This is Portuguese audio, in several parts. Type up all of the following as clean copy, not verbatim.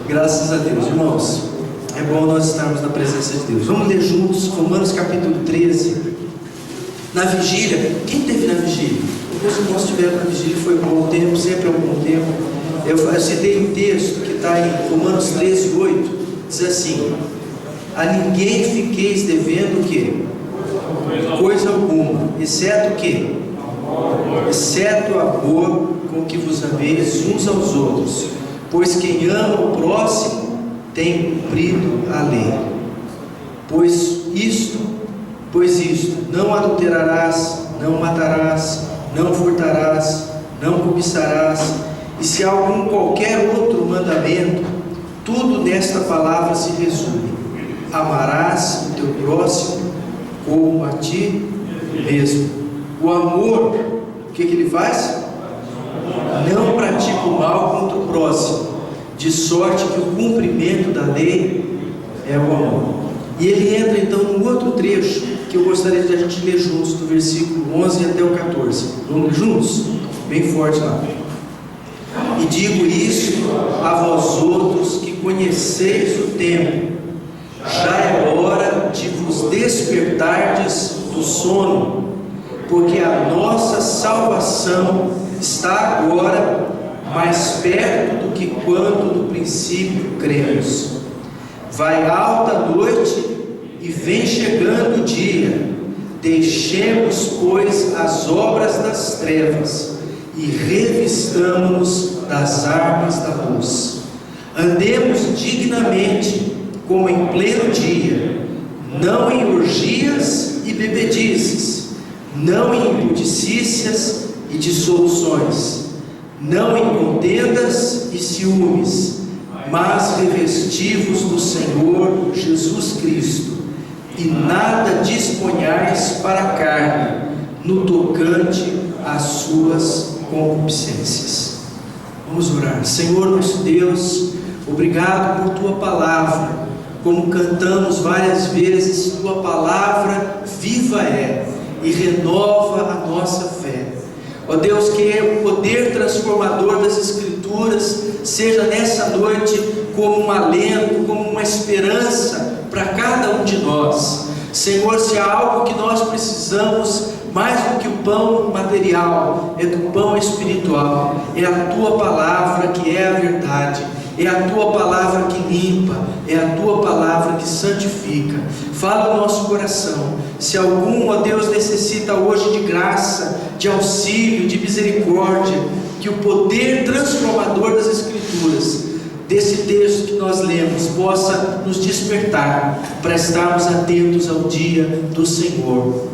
Graças a Deus, irmãos. É bom nós estarmos na presença de Deus. Vamos ler juntos Romanos capítulo 13. Na vigília, quem teve na vigília? Os irmãos estiveram na vigília, foi um bom tempo, sempre é um bom tempo. Eu citei um texto que está em Romanos 13, 8, diz assim: a ninguém fiqueis devendo o quê? Coisa alguma, exceto o quê? Exceto o amor com que vos ameis uns aos outros, pois quem ama o próximo tem cumprido a lei. Pois isto, não adulterarás, não matarás, não furtarás, não cobiçarás, e se há algum qualquer outro mandamento, tudo nesta palavra se resume: amarás o teu próximo como a ti mesmo. O amor, o que ele faz? Não pratica o mal contra o próximo, de sorte que o cumprimento da lei é o amor. E ele entra então num outro trecho que eu gostaria de a gente ler juntos, do versículo 11 até o 14. Vamos ler juntos? Bem forte lá. E digo isso a vós outros que conheceis o tempo, já é hora de vos despertardes do sono, porque a nossa salvação está agora mais perto do que quando no princípio cremos. Vai alta a noite e vem chegando o dia. Deixemos, pois, as obras das trevas e revistamo-nos das armas da luz. Andemos dignamente, como em pleno dia, não em orgias e bebedices, não em impudicícias e dissoluções, não em contendas e ciúmes, mas revestivos do Senhor Jesus Cristo, e nada disponhais para a carne, no tocante às suas concupiscências. Vamos orar. Senhor nosso Deus, obrigado por Tua Palavra. Como cantamos várias vezes, Tua Palavra viva é e renova a nossa fé. Ó Deus, que o poder transformador das Escrituras seja nessa noite como um alento, como uma esperança para cada um de nós. Senhor, se há algo que nós precisamos mais do que o pão material, é do pão espiritual, é a Tua Palavra que é a verdade, é a Tua Palavra que limpa, é a Tua Palavra que santifica. Fala no nosso coração. Se algum, ó Deus, necessita hoje de graça, de auxílio, de misericórdia, que o poder transformador das Escrituras, desse texto que nós lemos, possa nos despertar para estarmos atentos ao dia do Senhor,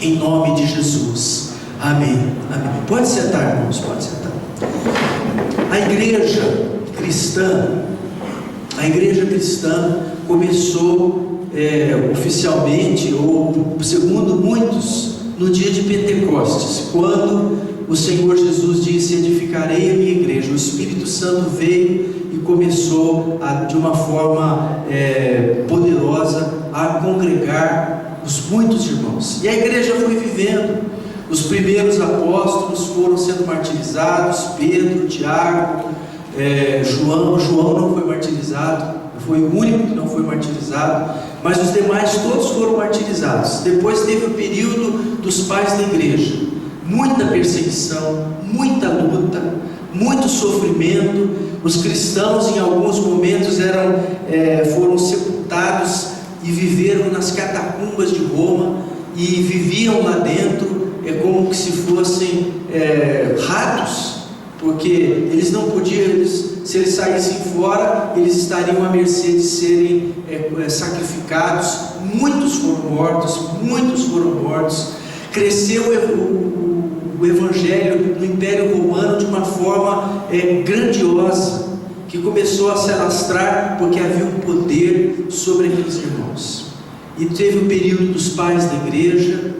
em nome de Jesus. Amém. Amém. Pode sentar, irmãos, pode sentar. A igreja cristã começou oficialmente, ou segundo muitos, no dia de Pentecostes, quando o Senhor Jesus disse: edificarei a minha igreja. O Espírito Santo veio e começou de uma forma poderosa a congregar os muitos irmãos, e a igreja foi vivendo. Os primeiros apóstolos foram sendo martirizados: Pedro, Tiago, João não foi martirizado, foi o único que não foi martirizado, mas os demais todos foram martirizados. Depois teve o período dos pais da igreja, muita perseguição, muita luta, muito sofrimento. Os cristãos em alguns momentos foram sepultados e viveram nas catacumbas de Roma, e viviam lá dentro como se fossem ratos, porque eles não podiam, se eles saíssem fora, eles estariam à mercê de serem sacrificados. Muitos foram mortos. Cresceu o Evangelho no Império Romano de uma forma grandiosa, que começou a se alastrar porque havia um poder sobre aqueles irmãos. E teve o período dos pais da igreja,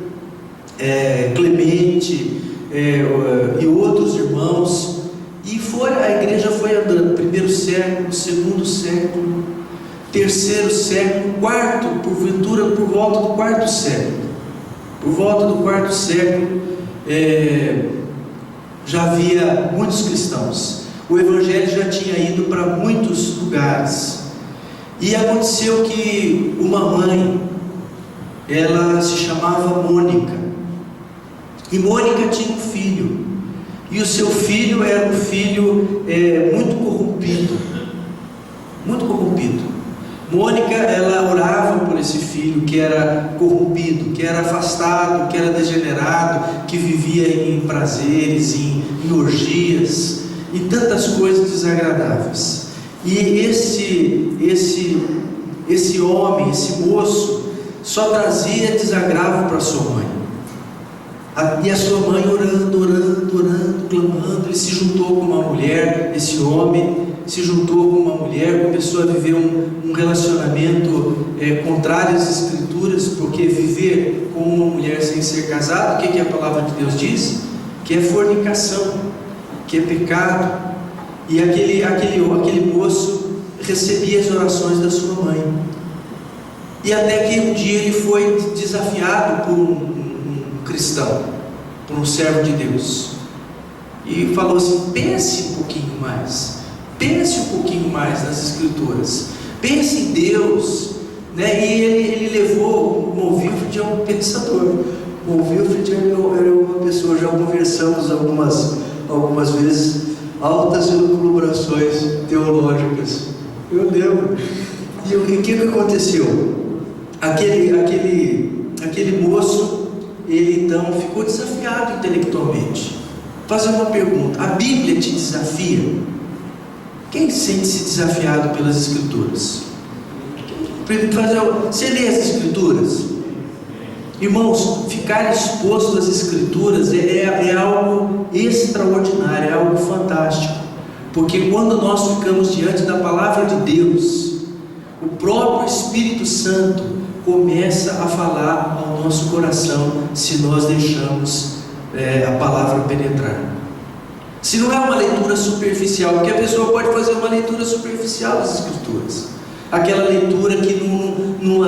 Clemente e outros irmãos, e a igreja foi andando. Primeiro século, segundo século, terceiro século, quarto, porventura por volta do quarto século. Por volta do quarto século já havia muitos cristãos. O Evangelho já tinha ido para muitos lugares. E aconteceu que uma mãe, ela se chamava Mônica. E Mônica tinha um filho. E o seu filho era um filho muito corrompido. Muito corrompido. Mônica, ela orava por esse filho que era corrompido, que era afastado, que era degenerado, que vivia em prazeres, em orgias, e tantas coisas desagradáveis. E esse homem, esse moço, só trazia desagravo para sua mãe. E a sua mãe orando, clamando. Ele se juntou com uma mulher, esse homem se juntou com uma mulher, começou a viver um relacionamento contrário às Escrituras, porque viver com uma mulher sem ser casado, o que a palavra de Deus diz? Que é fornicação, que é pecado. E aquele moço recebia as orações da sua mãe. E até que um dia ele foi desafiado por um cristão, por um servo de Deus, e falou assim: pense um pouquinho mais, pense um pouquinho mais nas Escrituras, pense em Deus, né? E ele levou o Wilfred, é um pensador. O Wilfred era uma pessoa, já conversamos algumas vezes, altas elucubrações teológicas, eu lembro. E o que aconteceu? Aquele moço, ele então ficou desafiado intelectualmente. Vou fazer uma pergunta: a Bíblia te desafia? Quem sente-se desafiado pelas Escrituras? Você lê as Escrituras? Irmãos, ficar exposto às Escrituras é algo extraordinário, é algo fantástico, porque quando nós ficamos diante da palavra de Deus, o próprio Espírito Santo começa a falar ao nosso coração, se nós deixamos a palavra penetrar. Se não é uma leitura superficial, porque a pessoa pode fazer uma leitura superficial das Escrituras, aquela leitura que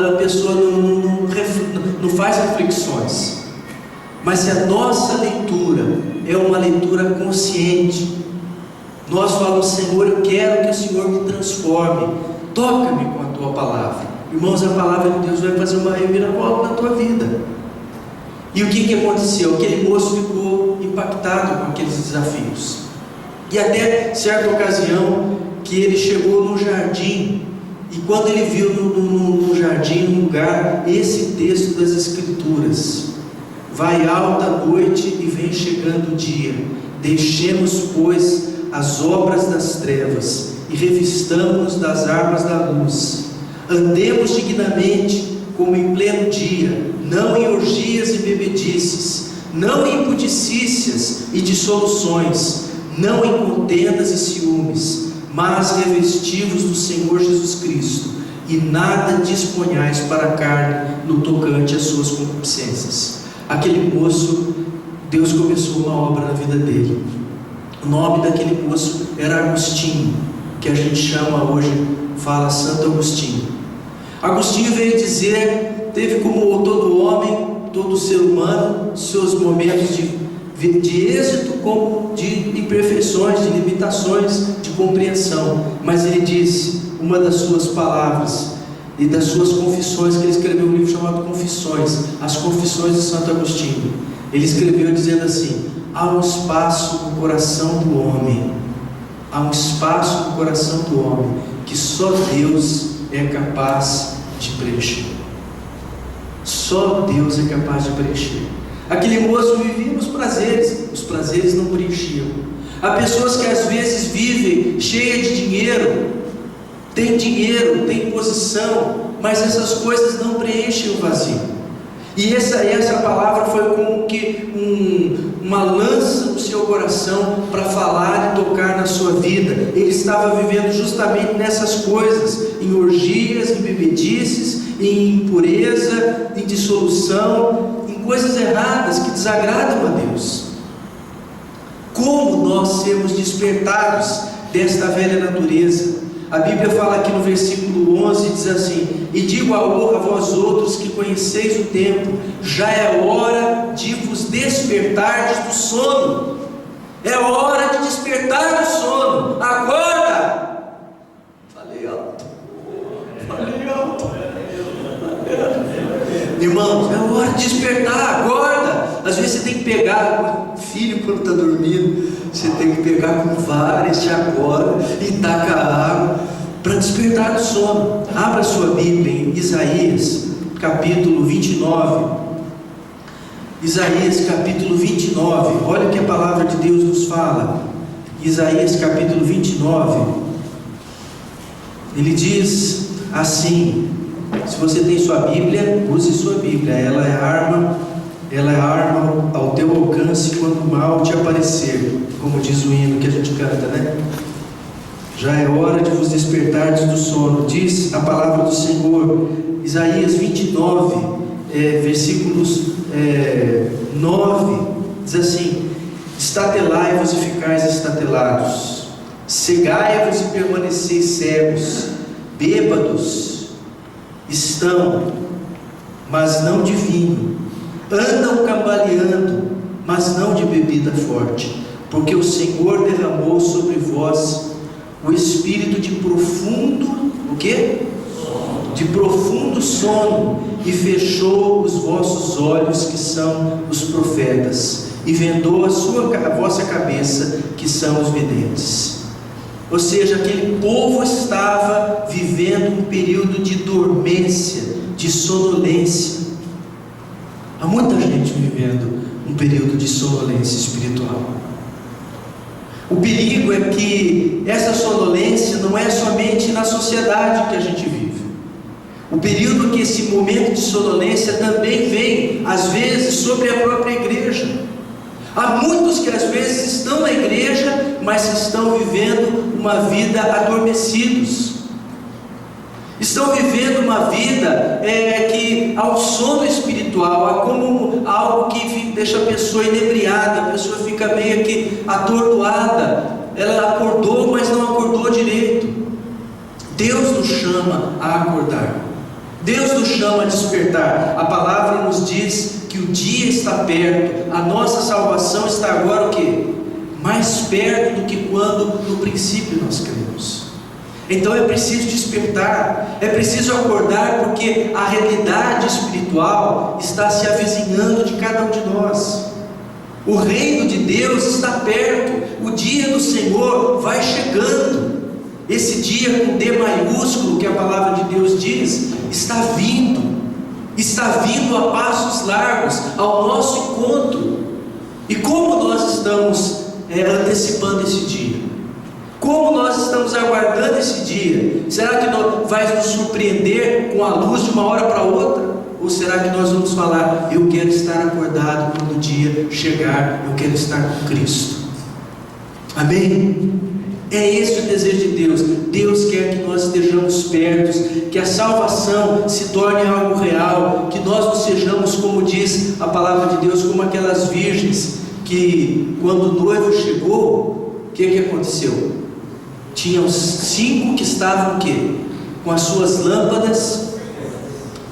a pessoa não faz reflexões. Mas se a nossa leitura é uma leitura consciente, nós falamos: Senhor, eu quero que o Senhor me transforme, toca-me com a tua palavra. Irmãos, a palavra de Deus vai fazer uma reviravolta na tua vida. E o que aconteceu? Aquele moço ficou impactado com aqueles desafios, e até certa ocasião que ele chegou no jardim, e quando ele viu no jardim, no lugar, esse texto das Escrituras: vai alta a noite e vem chegando o dia, deixemos pois as obras das trevas e revistamos-nos das armas da luz, andemos dignamente como em pleno dia, não em orgias e bebedices, não em impudicícias e dissoluções, não em contendas e ciúmes, mas revestivos do Senhor Jesus Cristo, e nada disponhais para a carne no tocante às suas concupiscências. Aquele moço, Deus começou uma obra na vida dele. O nome daquele moço era Agostinho, que a gente chama hoje, fala Santo Agostinho. Agostinho veio dizer, teve como todo homem, todo ser humano, seus momentos de êxito como de imperfeições, de limitações, de compreensão. Mas ele disse, uma das suas palavras e das suas confissões, que ele escreveu um livro chamado Confissões, as Confissões de Santo Agostinho. Ele escreveu dizendo assim: há um espaço no coração do homem, há um espaço no coração do homem que só Deus é capaz de preencher. Só Deus é capaz de preencher. Aquele moço vivia nos prazeres, os prazeres não preenchiam. Há pessoas que às vezes vivem cheias de dinheiro, tem posição, mas essas coisas não preenchem o vazio. E essa palavra foi como que uma lança no seu coração para falar e tocar na sua vida. Ele estava vivendo justamente nessas coisas, em orgias, em bebedices, em impureza, em dissolução, em coisas erradas que desagradam a Deus. Como nós sermos despertados desta velha natureza? A Bíblia fala aqui no versículo 11, diz assim: e digo a vós outros que conheceis o tempo, já é hora de vos despertardes do sono. É hora de despertar do sono. Acorda! Falei alto. Irmãos, é hora de despertar. Acorda! Às vezes você tem que pegar o filho quando está dormindo. Você tem que pegar com várias, te acorda e taca água para despertar do sono. Abra sua Bíblia em Isaías capítulo 29. Isaías capítulo 29, olha o que a palavra de Deus nos fala. Isaías capítulo 29, ele diz assim, se você tem sua Bíblia, use sua Bíblia, ela é arma ao teu alcance quando o mal te aparecer, como diz o hino que a gente canta, né? Já é hora de vos despertardes do sono, diz a palavra do Senhor. Isaías 29, versículos 9, diz assim: estatelai-vos e ficais estatelados, cegai-vos e permaneceis cegos, bêbados estão, mas não de vinho, andam cambaleando, mas não de bebida forte, porque o Senhor derramou sobre vós o espírito de profundo, o quê? De profundo sono, e fechou os vossos olhos, que são os profetas, e vendou a vossa cabeça, que são os videntes. Ou seja, aquele povo estava vivendo um período de dormência, de sonolência. Há muita gente vivendo um período de sonolência espiritual. O perigo é que essa sonolência não é somente na sociedade que a gente vive. O período que esse momento de sonolência também vem, às vezes, sobre a própria igreja. Há muitos que às vezes estão na igreja, mas estão vivendo uma vida adormecidos. Estão vivendo uma vida que ao sono espiritual, é como algo que deixa a pessoa inebriada, a pessoa fica meio que atordoada. Ela acordou, mas não acordou direito. Deus nos chama a acordar. Deus nos chama a despertar. A palavra nos diz que o dia está perto. A nossa salvação está agora o quê? Mais perto do que quando no princípio nós cremos. Então é preciso despertar, é preciso acordar, porque a realidade espiritual está se avizinhando de cada um de nós. O reino de Deus está perto, o dia do Senhor vai chegando. Esse dia com D maiúsculo, que a palavra de Deus diz, está vindo a passos largos ao nosso encontro. E como nós estamos antecipando esse dia? Como nós estamos aguardando esse dia? Será que vai nos surpreender com a luz de uma hora para outra? Ou será que nós vamos falar: eu quero estar acordado quando o dia chegar, eu quero estar com Cristo? Amém? É esse o desejo de Deus. Deus quer que nós estejamos perto, que a salvação se torne algo real, que nós não sejamos, como diz a palavra de Deus, como aquelas virgens que quando o noivo chegou, o que aconteceu? Tinham 5 que estavam o quê? Com as suas lâmpadas,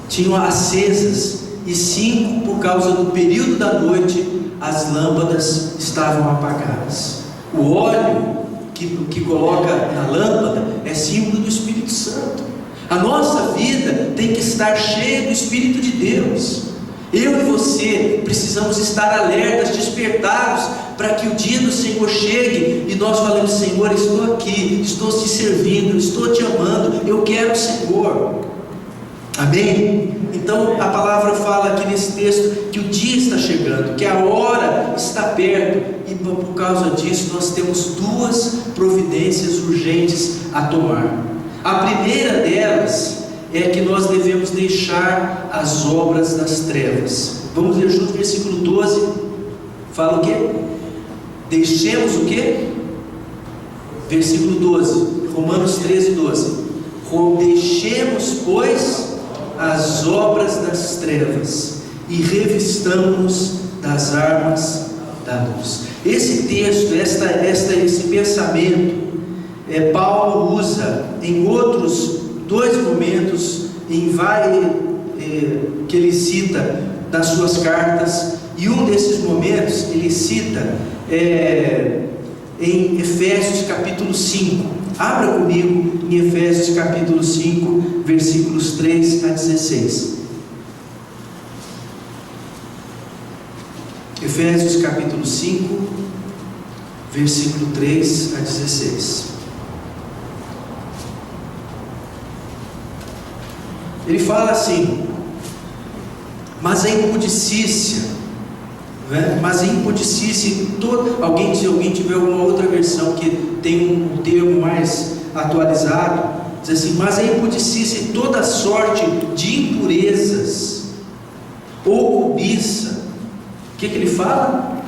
tinham acesas, e 5, por causa do período da noite, as lâmpadas estavam apagadas. O óleo que coloca na lâmpada é símbolo do Espírito Santo. A nossa vida tem que estar cheia do Espírito de Deus. Eu e você precisamos estar alertas, despertados, para que o dia do Senhor chegue e nós falamos: Senhor, estou aqui, estou te servindo, estou te amando, eu quero o Senhor. Amém? Então a palavra fala aqui nesse texto que o dia está chegando, que a hora está perto, e por causa disso nós temos 2 providências urgentes a tomar. A primeira delas é que nós devemos deixar as obras das trevas. Vamos ler junto o versículo 12. Fala o quê? Deixemos o quê? Versículo 12, Romanos 13, 12. Deixemos, pois, as obras das trevas e revistamos-nos das armas da luz. Esse texto, esse pensamento, Paulo usa em outros 2 momentos, que ele cita nas suas cartas, e um desses momentos ele cita em Efésios capítulo 5. Abra comigo em Efésios capítulo 5, versículos 3 a 16. Efésios capítulo 5, versículo 3 a 16. Ele fala assim: mas a impudicícia, não é? Mas a impudicícia, alguém tiver alguma outra versão que tem um termo mais atualizado, diz assim: mas a impudicícia e toda sorte de impurezas ou cobiça, o que ele fala?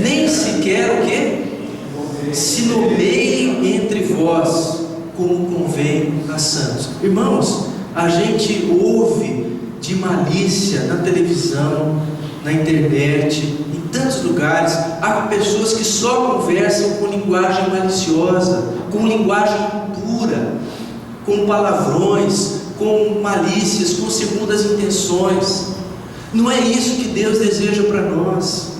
Nem sequer o que? Se nomeie entre vós, como convém a santos. Irmãos, a gente ouve de malícia na televisão, na internet, em tantos lugares. Há pessoas que só conversam com linguagem maliciosa, com linguagem impura, com palavrões, com malícias, com segundas intenções. Não é isso que Deus deseja para nós.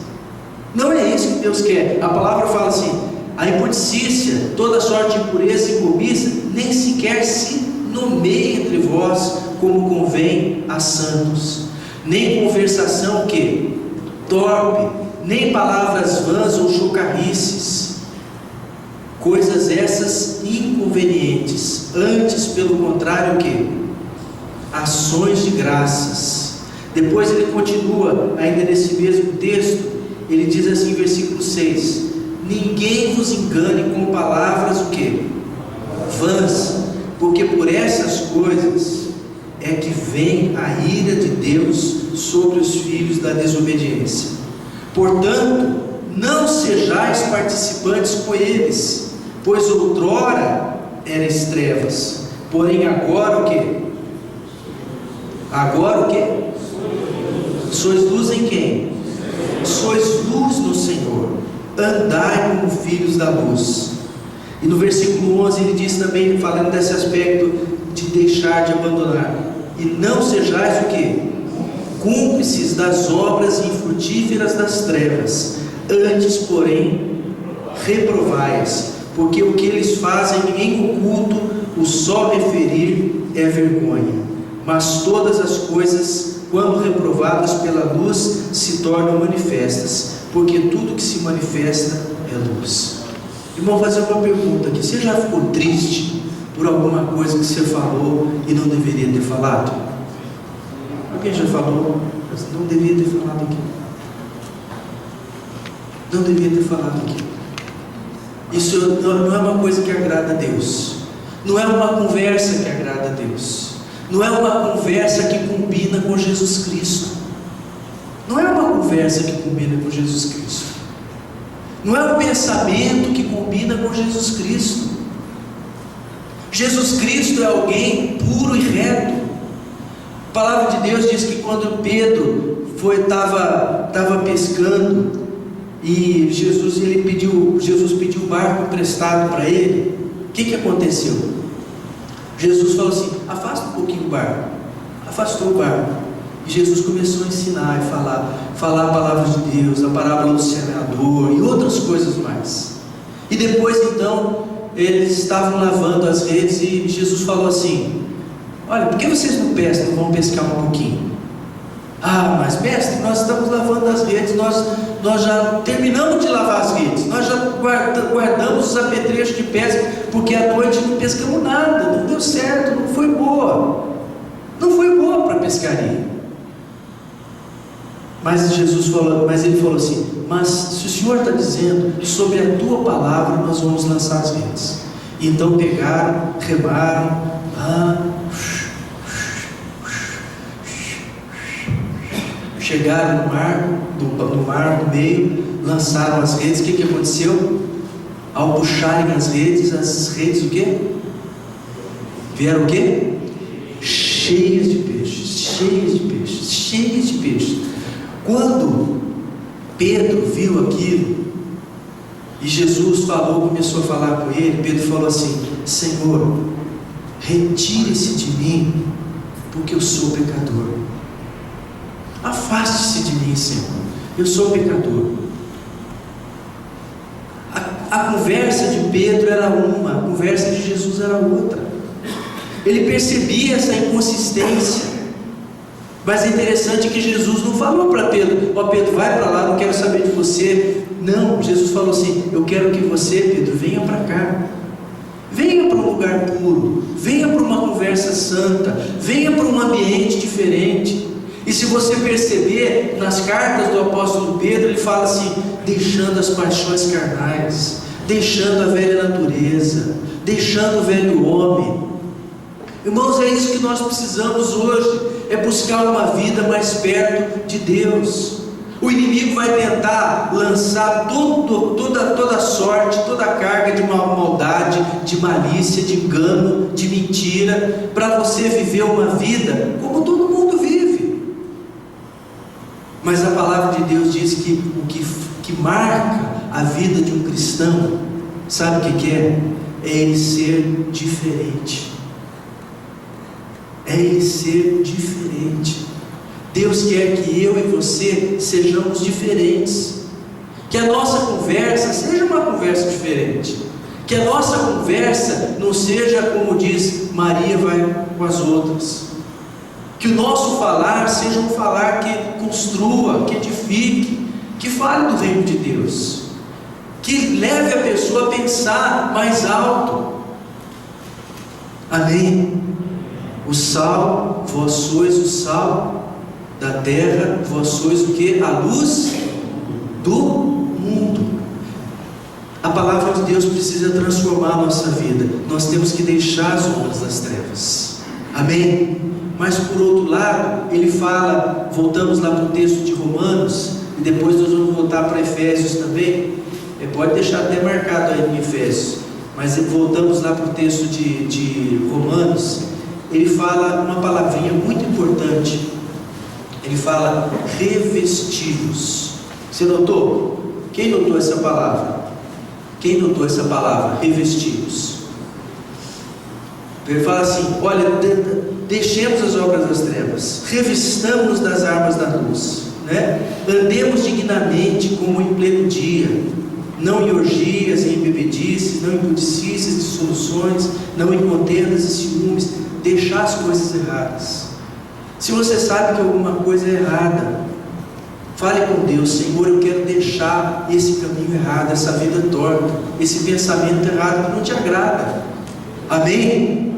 Não é isso que Deus quer. A palavra fala assim: a impudicícia, toda sorte de impureza e cobiça, nem sequer se nomeie entre vós, como convém a santos. Nem conversação que torpe, nem palavras vãs ou chocarrices, coisas essas inconvenientes. Antes, pelo contrário, que ações de graças. Depois ele continua, ainda nesse mesmo texto, ele diz assim, versículo 6: ninguém vos engane com palavras o que? Vãs, porque por essas coisas é que vem a ira de Deus sobre os filhos da desobediência. Portanto, não sejais participantes com eles, pois outrora erais trevas, porém agora o que? Agora o que? Sois luz em quem? Sois luz no Senhor. Andai como filhos da luz. E no versículo 11 ele diz também, falando desse aspecto de deixar de abandonar: e não sejais o que? Cúmplices das obras infrutíferas das trevas, antes porém reprovai-as, porque o que eles fazem em oculto, o só referir é vergonha. Mas todas as coisas, quando reprovadas pela luz, se tornam manifestas, porque tudo que se manifesta é luz. Irmão, vou fazer uma pergunta aqui: você já ficou triste por alguma coisa que você falou e não deveria ter falado? Alguém já falou? Não deveria ter falado aqui. Não deveria ter falado aqui. Isso não é uma coisa que agrada a Deus. Não é uma conversa que agrada a Deus. Não é uma conversa que combina com Jesus Cristo. Não é uma conversa que combina com Jesus Cristo. Não é um pensamento que combina com Jesus Cristo. Jesus Cristo é alguém puro e reto. A palavra de Deus diz que quando Pedro estava pescando e Jesus pediu o barco emprestado para ele, o que aconteceu? Jesus falou assim: afasta um pouquinho o barco. Afastou o barco. E Jesus começou a ensinar e falar a palavra de Deus, a parábola do semeador e outras coisas mais. E depois então eles estavam lavando as redes e Jesus falou assim: olha, por que vocês não vão pescar um pouquinho? Ah, mas mestre, nós estamos lavando as redes, nós já terminamos de lavar as redes, nós já guardamos os apetrechos de pesca, porque à noite não pescamos nada, não deu certo, não foi boa para a pescaria. Mas ele falou assim: mas se o Senhor está dizendo, sobre a tua palavra nós vamos lançar as redes. E então pegaram, remaram, chegaram no mar no meio, lançaram as redes. O que aconteceu? Ao puxarem as redes o quê? Vieram o quê? Cheias de peixes. Quando Pedro viu aquilo e Jesus começou a falar com ele, Pedro falou assim: Senhor, retire-se de mim, porque eu sou pecador. Afaste-se de mim, Senhor, eu sou pecador. A conversa de Pedro era uma, a conversa de Jesus era outra. Ele percebia essa inconsistência. Mas é interessante que Jesus não falou para Pedro: ó Pedro, vai para lá, não quero saber de você. Não, Jesus falou assim: eu quero que você, Pedro, venha para cá. Venha para um lugar puro, venha para uma conversa santa, venha para um ambiente diferente. E se você perceber, nas cartas do apóstolo Pedro, ele fala assim: deixando as paixões carnais, deixando a velha natureza, deixando o velho homem. Irmãos, é isso que nós precisamos hoje, é buscar uma vida mais perto de Deus. O inimigo vai tentar lançar toda sorte, toda a carga de maldade, de malícia, de engano, de mentira, para você viver uma vida como todo mundo vive. Mas a palavra de Deus diz que o que marca a vida de um cristão, sabe o que é? É ele ser diferente. É ele ser diferente. Deus quer que eu e você sejamos diferentes, que a nossa conversa seja uma conversa diferente, que a nossa conversa não seja como diz Maria vai com as outras, que o nosso falar seja um falar que construa, que edifique, que fale do reino de Deus, que leve a pessoa a pensar mais alto. Amém? O sal, vós sois o sal da terra, vós sois o que? A luz do mundo. A palavra de Deus precisa transformar a nossa vida. Nós temos que deixar as obras das trevas. Amém? Mas por outro lado, ele fala, voltamos lá para o texto de Romanos, e depois nós vamos voltar para Efésios também. Pode deixar até marcado aí em Efésios, mas voltamos lá para o texto de Romanos. Ele fala uma palavrinha muito importante. Ele fala revestidos. Você notou? Quem notou essa palavra? Quem notou essa palavra? Revestidos. Ele fala assim: olha, deixemos as obras das trevas, revistamos das armas da luz, né? Andemos dignamente como em pleno dia, não em orgias, em bebedices, não em pudicícias, dissoluções, não em contendas e ciúmes. Deixar as coisas erradas. Se você sabe que alguma coisa é errada, fale com Deus: Senhor, eu quero deixar esse caminho errado, essa vida torta, esse pensamento errado que não te agrada. Amém?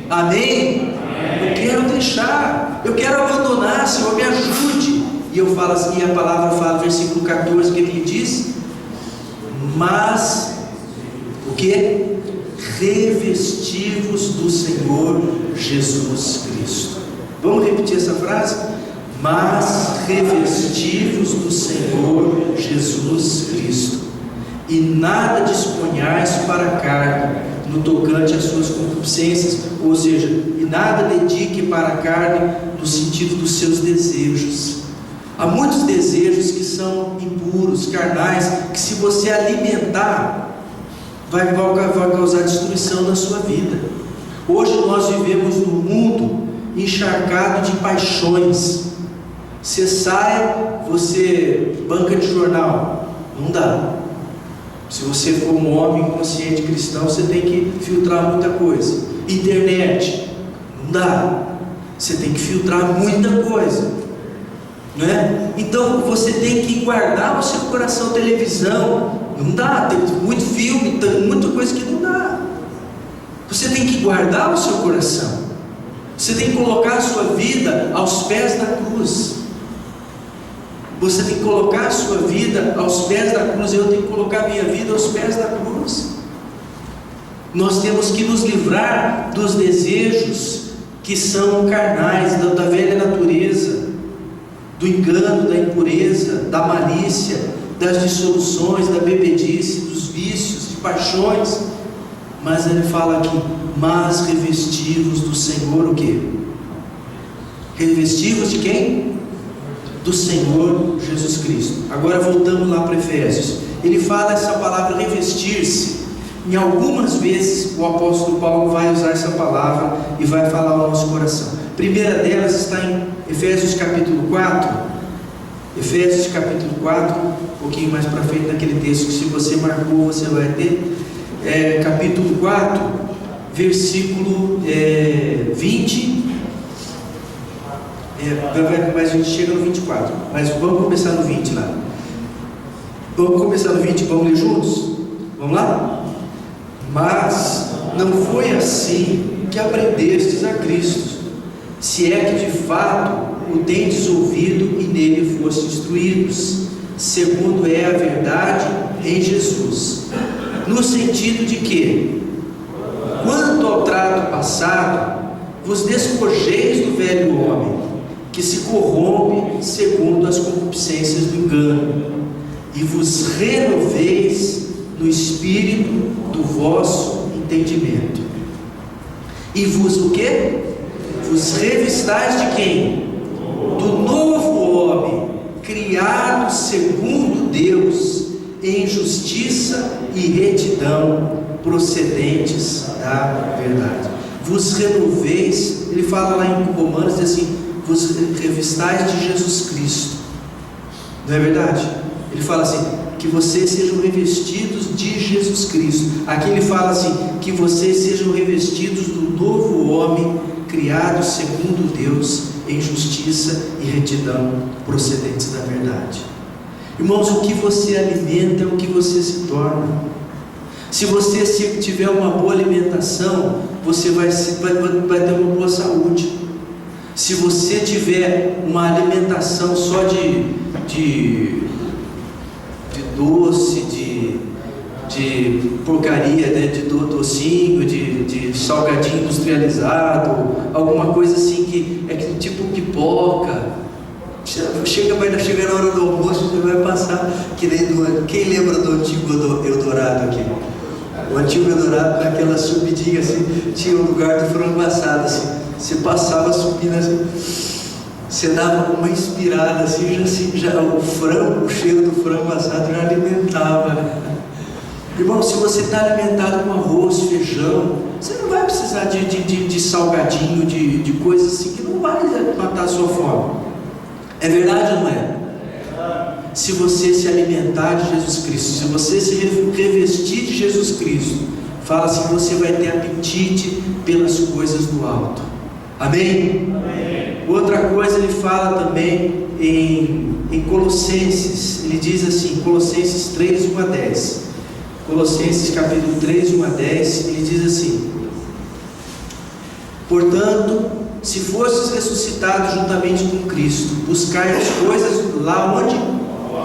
Amém? Eu quero deixar, eu quero abandonar. Senhor, me ajude. E eu falo assim, e a palavra fala, versículo 14, que ele diz: mas o que? Revestivos do Senhor Jesus Cristo. Vamos repetir essa frase? Mas revestivos do Senhor Jesus Cristo, e nada disponhais para a carne no tocante às suas concupiscências, ou seja, e nada dedique para a carne no sentido dos seus desejos. Há muitos desejos que são impuros, carnais, que se você alimentar, vai causar destruição na sua vida. Hoje nós vivemos num mundo encharcado de paixões. Você sai, você banca de jornal, não dá. Se você for um homem consciente cristão, você tem que filtrar muita coisa. Internet, não dá. Você tem que filtrar muita coisa, né? Então você tem que guardar o seu coração. Televisão, não dá. Tem muito filme, tem muita coisa que não dá. Você tem que guardar o seu coração. Você tem que colocar a sua vida aos pés da cruz. Você tem que colocar a sua vida aos pés da cruz. Eu tenho que colocar a minha vida aos pés da cruz. Nós temos que nos livrar dos desejos que são carnais, da velha natureza, do engano, da impureza, da malícia, das dissoluções, da bebedice, dos vícios, de paixões. Mas ele fala aqui: mas revestivos do Senhor o quê? Revestivos de quem? Do Senhor Jesus Cristo. Agora voltamos lá para Efésios. Ele fala essa palavra revestir-se. Em algumas vezes o apóstolo Paulo vai usar essa palavra e vai falar ao nosso coração. A primeira delas está em Efésios capítulo 4, Efésios capítulo 4, um pouquinho mais para frente naquele texto que se você marcou, você vai ter. Capítulo 4, versículo 20. Mas a gente chega no 24. Mas vamos começar no 20 lá. Vamos começar no 20, vamos ler juntos? Vamos lá? Mas não foi assim que aprendestes a Cristo, se é que de fato o tendes ouvido e nele fostes instruídos, segundo é a verdade em Jesus, no sentido de que, quanto ao trato passado, vos despojeis do velho homem, que se corrompe segundo as concupiscências do engano, e vos renoveis no espírito do vosso entendimento. E vos o quê? Vos revistais de quem? Do novo homem, criado segundo Deus, em justiça e retidão, procedentes da verdade. Vos renoveis, ele fala lá em Romanos, diz assim, vos revistais de Jesus Cristo. Não é verdade? Ele fala assim, que vocês sejam revestidos de Jesus Cristo. Aqui ele fala assim, que vocês sejam revestidos do novo homem, criado segundo Deus, em justiça e retidão, procedentes da verdade. Irmãos, o que você alimenta é o que você se torna. Se você tiver uma boa alimentação, você vai ter uma boa saúde. Se você tiver uma alimentação só de doce, de porcaria, né? De docinho, de salgadinho industrializado, alguma coisa assim que é tipo pipoca, vai chegar na hora do almoço, você vai passar que nem quem lembra do antigo Eldorado aqui? O antigo Eldorado, naquela subidinha assim, tinha um lugar do frango assado assim, você passava subindo assim, você dava uma inspirada assim, já o frango, o cheiro do frango assado já alimentava, né? Irmão, se você está alimentado com arroz, feijão, você não vai precisar de salgadinho, de coisas assim que não vai matar a sua fome. É verdade ou não é? Se você se alimentar de Jesus Cristo, se você se revestir de Jesus Cristo, fala assim, você vai ter apetite pelas coisas do alto. Amém? Amém. Outra coisa ele fala também em Colossenses, ele diz assim, Colossenses 3, 1 a 10. Colossenses capítulo 3, 1 a 10, ele diz assim: portanto, se fostes ressuscitados juntamente com Cristo, buscai as coisas lá onde?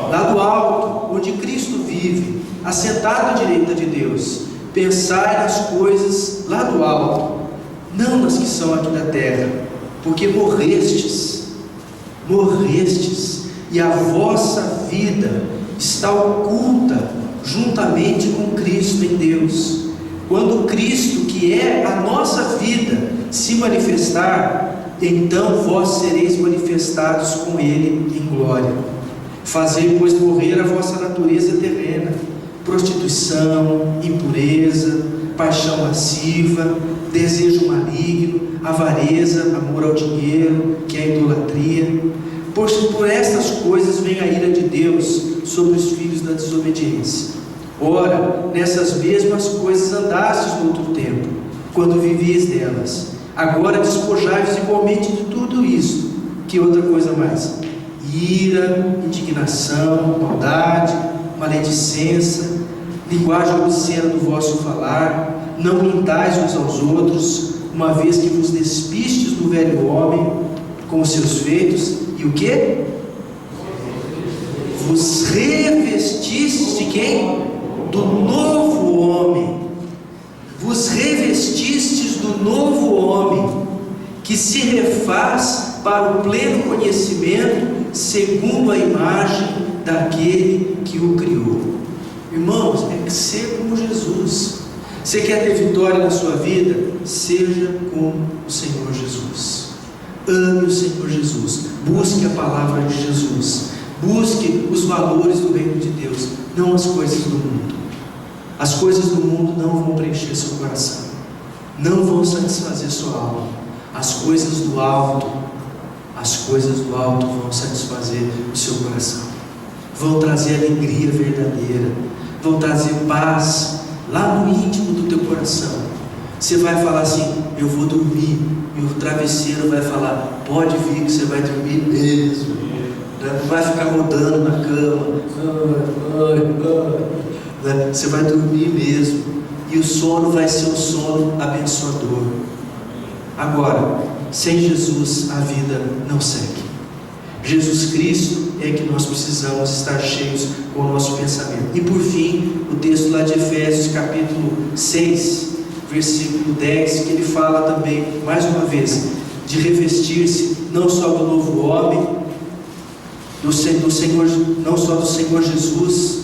Lá do alto, onde Cristo vive, assentado à direita de Deus. Pensai nas coisas lá do alto, não nas que são aqui da terra, porque morrestes, e a vossa vida está oculta juntamente com Cristo em Deus. Quando Cristo, que é a nossa vida, se manifestar, então vós sereis manifestados com Ele em glória. Fazei, pois, morrer a vossa natureza terrena, prostituição, impureza, paixão lasciva, desejo maligno, avareza, amor ao dinheiro, que é a idolatria. Pois por estas coisas vem a ira de Deus sobre os filhos da desobediência. Ora, nessas mesmas coisas andastes no outro tempo, quando vivias delas. Agora despojai-vos igualmente de tudo isso. Que outra coisa mais? Ira, indignação, maldade, maledicência, linguagem obscena do vosso falar. Não mintais uns aos outros, uma vez que vos despistes do velho homem com os seus feitos. E o que? Vos revestistes de quem? Do novo homem. Vos revestistes do novo homem, que se refaz para o pleno conhecimento, segundo a imagem daquele que o criou. Irmãos, é ser como Jesus. Você quer ter vitória na sua vida? Seja como o Senhor Jesus. Ame o Senhor Jesus. Busque a palavra de Jesus. Busque os valores do reino de Deus, não as coisas do mundo. As coisas do mundo não vão preencher seu coração, não vão satisfazer sua alma. As coisas do alto as coisas do alto vão satisfazer o seu coração, vão trazer alegria verdadeira, vão trazer paz lá no íntimo do teu coração. Você vai falar assim: eu vou dormir, e o travesseiro vai falar: pode vir que você vai dormir mesmo, não vai ficar rodando na cama, você vai dormir mesmo, e o sono vai ser um sono abençoador. Agora, sem Jesus a vida não segue. Jesus Cristo é que nós precisamos estar cheios com o nosso pensamento. E por fim, o texto lá de Efésios capítulo 6, versículo 10, que ele fala também, mais uma vez, de revestir-se não só do novo homem, do Senhor, não só do Senhor Jesus,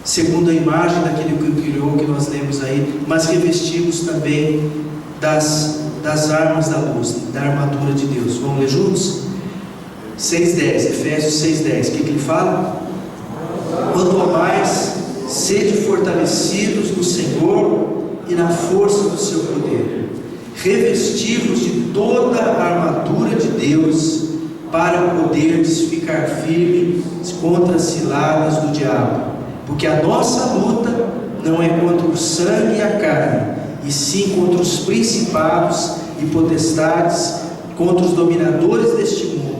segundo a imagem daquele que o criou, que nós lemos aí, mas revestimos também das armas da luz, da armadura de Deus. Vamos ler juntos? 6:10, Efésios 6:10, o que ele fala? Quanto ao mais, sede fortalecidos no Senhor e na força do seu poder, revestivos de toda a armadura de Deus, para poderdes ficar firme contra as ciladas do diabo, porque a nossa luta não é contra o sangue e a carne, e sim contra os principados e potestades, contra os dominadores deste mundo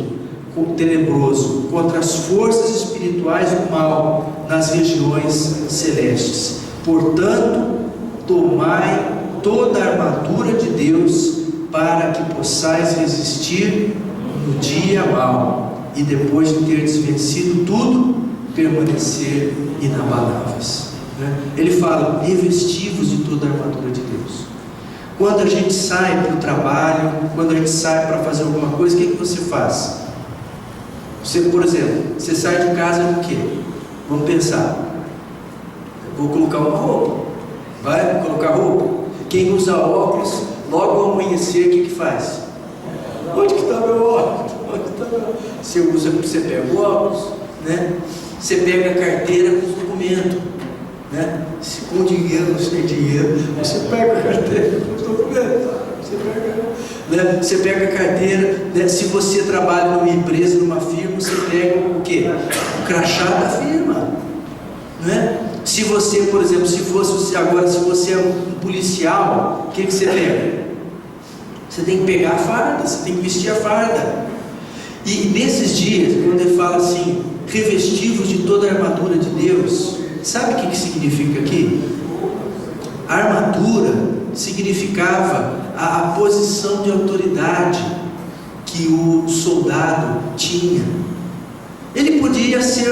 tenebroso, contra as forças espirituais do mal nas regiões celestes. Portanto, tomai toda a armadura de Deus, para que possais resistir no dia mau, e depois de teres vencido tudo, permanecer inabaláveis. Ele fala: revestivos de toda a armadura de Deus. Quando a gente sai para o trabalho, quando a gente sai para fazer alguma coisa, o que você faz? Você, por exemplo, você sai de casa com o quê? Vamos pensar: vou colocar uma roupa. Vai colocar roupa? Quem usa óculos, logo ao amanhecer, o que faz? Onde que está meu óculos? Você usa, você pega o óculos, né? Você pega a carteira com os documentos, né? Se com dinheiro, sem dinheiro, você pega a carteira com os documentos. Você pega a carteira, né? Se você trabalha numa empresa, numa firma, você pega o quê? O crachá da firma, né? Se você, por exemplo, se você é um policial, o que você pega? Você tem que pegar a farda, você tem que vestir a farda. E nesses dias, quando ele fala assim, revestivos de toda a armadura de Deus, sabe o que significa aqui? A armadura significava a posição de autoridade que o soldado tinha. Ele podia ser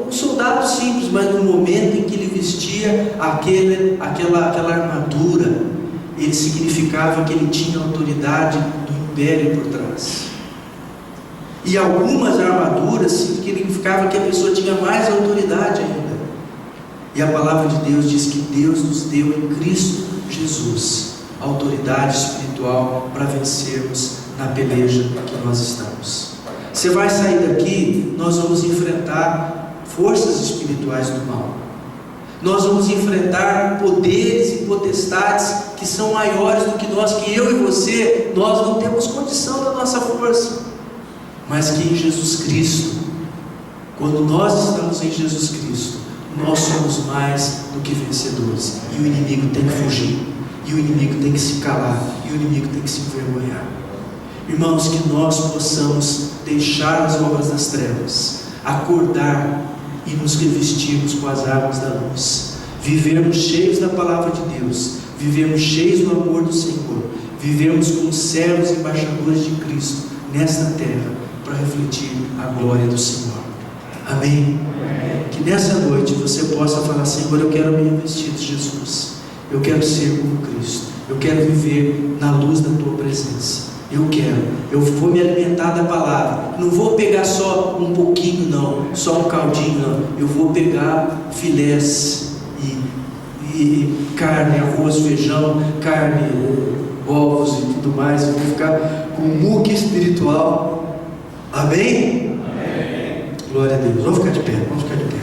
um soldado simples, mas no momento em que ele vestia aquela armadura, ele significava que ele tinha autoridade do império por trás. E algumas armaduras significavam que a pessoa tinha mais autoridade ainda. E a palavra de Deus diz que Deus nos deu em Cristo Jesus autoridade espiritual para vencermos na peleja que nós estamos. Você vai sair daqui, nós vamos enfrentar forças espirituais do mal. Nós vamos enfrentar poderes e potestades que são maiores do que nós, que eu e você, nós não temos condição da nossa força. Mas que em Jesus Cristo, quando nós estamos em Jesus Cristo, nós somos mais do que vencedores. E o inimigo tem que fugir, e o inimigo tem que se calar, e o inimigo tem que se envergonhar. Irmãos, que nós possamos deixar as obras das trevas, acordar e nos revestirmos com as armas da luz, vivermos cheios da palavra de Deus, vivermos cheios do amor do Senhor, vivermos como servos e embaixadores de Cristo nesta terra, para refletir a glória do Senhor. Amém? Que nessa noite você possa falar: Senhor, eu quero me revestir de Jesus, eu quero ser como Cristo, eu quero viver na luz da Tua presença. Eu vou me alimentar da palavra, não vou pegar só um pouquinho não, só um caldinho não, eu vou pegar filés e carne, arroz, feijão, carne, ovos e tudo mais, eu vou ficar com um muque espiritual. Amém? Amém. Glória a Deus. Vamos ficar de pé, vamos ficar de pé.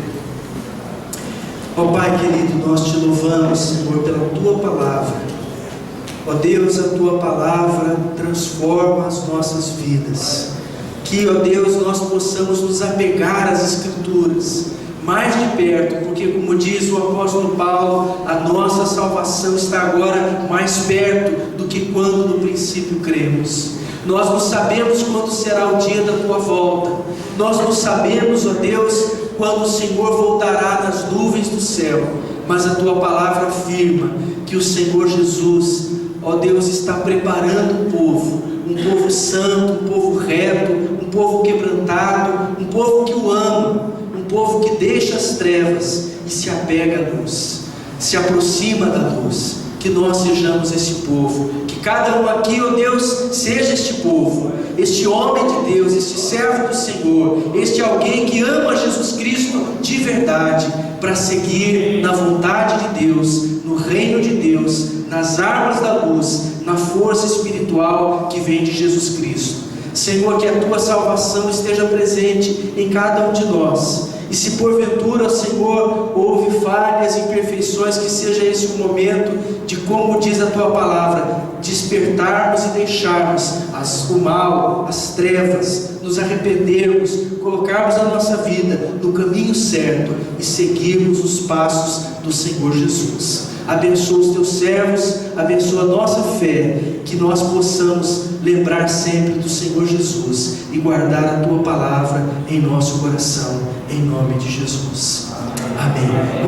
Ó Pai querido, nós te louvamos, Senhor, pela Tua palavra. Ó Deus, a Tua palavra transforma as nossas vidas. Que, ó Deus, nós possamos nos apegar às Escrituras mais de perto, porque, como diz o apóstolo Paulo, a nossa salvação está agora mais perto do que quando no princípio cremos. Nós não sabemos quando será o dia da Tua volta. Nós não sabemos, ó Deus, quando o Senhor voltará nas nuvens do céu. Mas a Tua palavra afirma que o Senhor Jesus, ó Deus, está preparando um povo santo, um povo reto, um povo quebrantado, um povo que o ama, um povo que deixa as trevas e se apega à luz, se aproxima da luz. Que nós sejamos esse povo, que cada um aqui, ó Deus, seja este povo, este homem de Deus, este servo do Senhor, este alguém que ama Jesus Cristo de verdade, para seguir na vontade de Deus, no reino de Deus, nas armas da luz, na força espiritual que vem de Jesus Cristo. Senhor, que a Tua salvação esteja presente em cada um de nós. E se porventura, Senhor, houve falhas, imperfeições, que seja esse o momento de, como diz a Tua palavra, despertarmos e deixarmos o mal, as trevas, nos arrependermos, colocarmos a nossa vida no caminho certo e seguirmos os passos do Senhor Jesus. Abençoa os Teus servos, abençoa a nossa fé, que nós possamos lembrar sempre do Senhor Jesus e guardar a Tua palavra em nosso coração, em nome de Jesus. Amém.